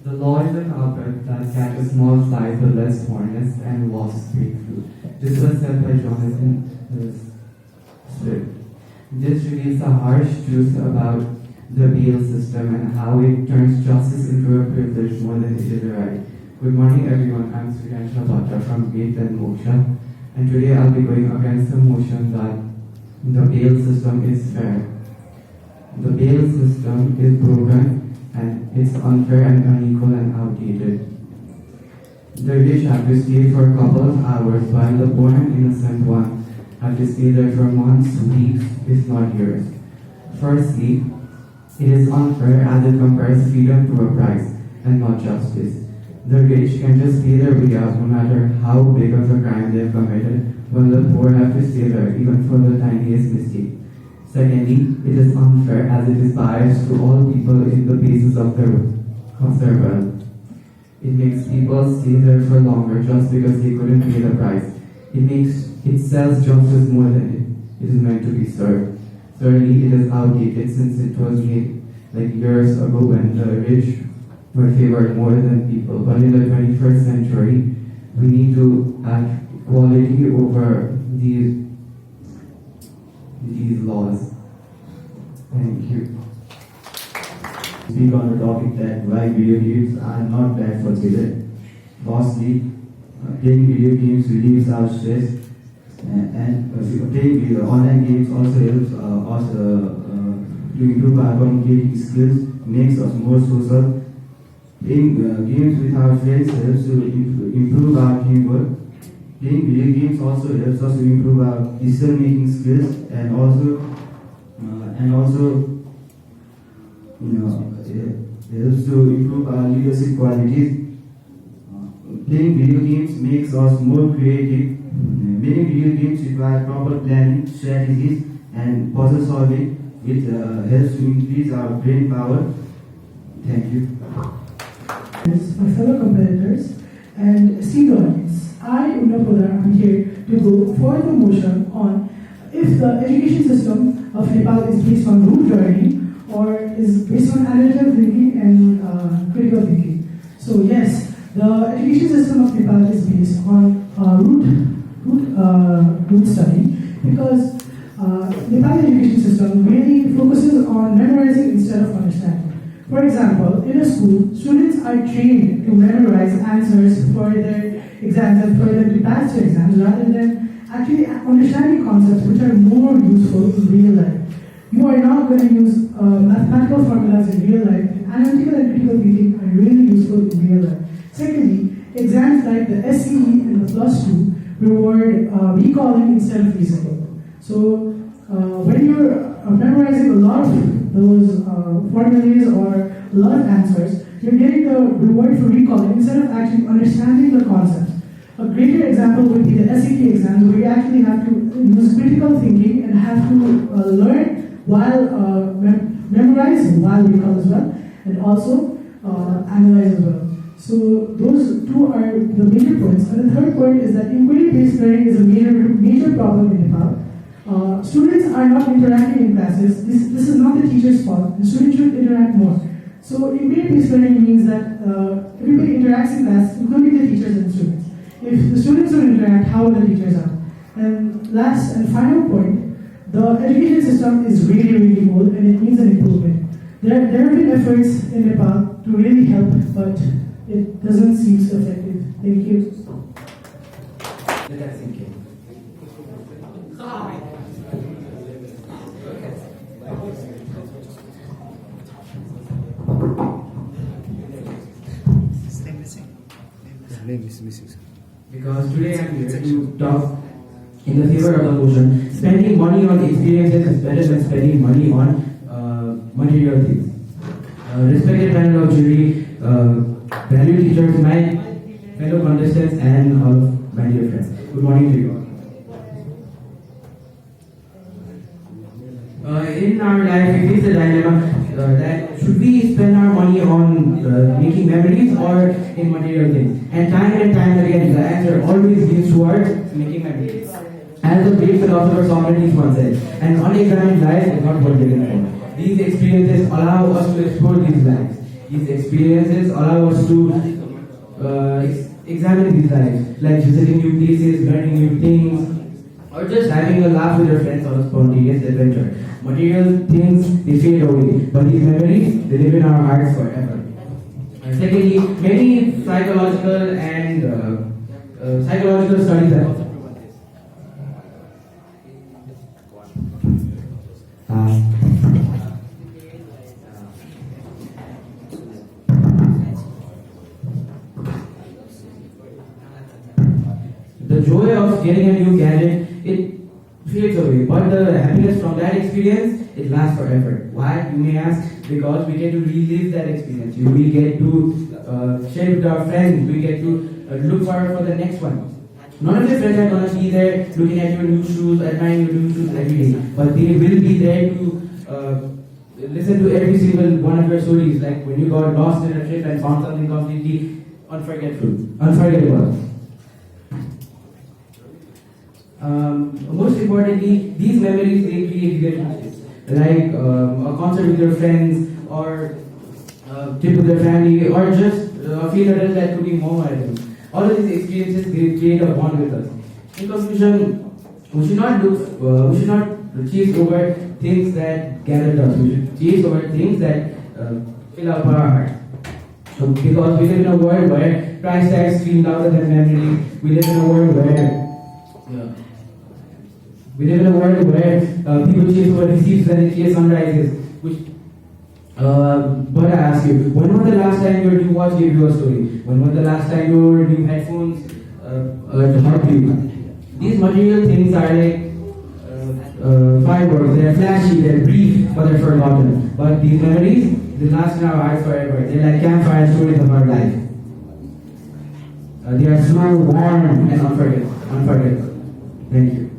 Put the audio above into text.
The law is an outbreak that catches small flies with less hornets and wasps break through. This was said by Jonathan Swift. This reveals a harsh truth about the bail system and how it turns justice into a privilege more than it is a right. Good morning everyone, I'm Suryansha Bhatta from Gate and Moksha, and today I'll be going against the motion that the bail system is fair. The bail system is broken and it's unfair and unequal and outdated. The rich have to stay for a couple of hours while the poor and innocent one have to stay there for months, weeks, if not years. Firstly, it is unfair as it compares freedom to a price and not justice. The rich can just pay their way out no matter how big of a crime they have committed, while the poor have to stay there even for the tiniest mistake. Secondly, it is unfair as it is biased to all people in the basis of their wealth. It makes people stay there for longer just because they couldn't pay the price. It sells justice more than it is meant to be served. Thirdly, it is outdated since it was made like years ago when the rich were favored more than people. But in the 21st century, we need to have equality over these laws. Thank you. Speak on the topic that why video games are not bad for children. Firstly, playing video games relieves our stress, and playing online games also helps us to improve our communicating skills, makes us more social. Playing games with our friends helps to improve our teamwork. Playing video games also helps us to improve our decision-making skills and also helps to improve our leadership qualities. Playing video games makes us more creative. Many video games require proper planning, strategies, and puzzle solving, which helps to increase our brain power. Thank you. My fellow competitors and esteemed audience, I, Unna, am here to go for the motion on if the education system of Nepal is based on root learning or is based on analytical thinking and critical thinking. So yes, the education system of Nepal is based on root study because Nepali education system really focuses on memorizing instead of understanding. For example, in a school, students are trained to memorize answers for their exams and for them to pass their exams rather than actually understanding concepts which are more useful in real life. You are not going to use mathematical formulas in real life. Analytical and critical thinking are really useful in real life. Secondly, exams like the SCE and the Plus 2 reward recalling instead of reasoning. So when you're memorizing a lot of those formulas or a lot of answers, you're getting the reward for recalling instead of actually understanding the concept. A greater example would be the SAT exams, where you actually have to use critical thinking and have to learn while memorize while recall as well, and also analyze as well. So those two are the major points. And the third point is that inquiry-based learning is a major problem in Nepal. Students are not interacting in classes. This is not the teacher's fault. The students should interact more. So inquiry-based learning means that everybody interacts in class, including the teachers and the students. If the students don't interact, how will the teachers are? And last and final point, the education system is really old and it needs an improvement. There have been efforts in Nepal to really help, but it doesn't seem so effective. Thank you. Let us think it. Name is missing. Because today I'm here to talk in the favor of the motion. Spending money on experiences is better than spending money on material things. Respected panel of jury, valued teachers, my fellow contestants, and all of my dear friends. Good morning to you all. In our life, we face a dilemma that should we spend our money on making memories or in material things? And time again, the answer always leans towards making memories. As the great philosopher Socrates once said, an unexamined life is not worth living for. These experiences allow us to explore these lives. these experiences allow us to examine these lives, like visiting new places, learning new things, or just having a laugh with your friends on a spontaneous adventure. Material things, they fade away, but these memories, they live in our hearts forever. And secondly, many psychological studies have also proven this. The joy of getting a new gadget, it fades away, but the happiness from that experience, it lasts forever. Why, you may ask? Because we get to relive that experience. We get to share with our friends. We get to look forward for the next one. None of your friends are gonna be there looking at your new shoes, admiring your new shoes every day, but they will be there to listen to every single one of your stories, like when you got lost in a trip and found something completely unforgettable. Most importantly, these memories, they create relationships, like a concert with your friends, or a trip with your family, or just a field adult that cooking home items. All of these experiences, they create a bond with us. In conclusion, we should not chase over things that gather us. We should chase over things that fill up our heart. Because we live in a world where price tags scream louder than memory. We live in a world where people chase over receipts and they chase sunrises. But I ask you, when was the last time your new watch gave you a story? When was the last time your new headphones helped you? These material things are like fireworks. They're flashy, they're brief, but they're forgotten. But these memories, they last in our hearts forever. They're like campfire stories of our life. They are slow, warm, and unforgettable. Thank you.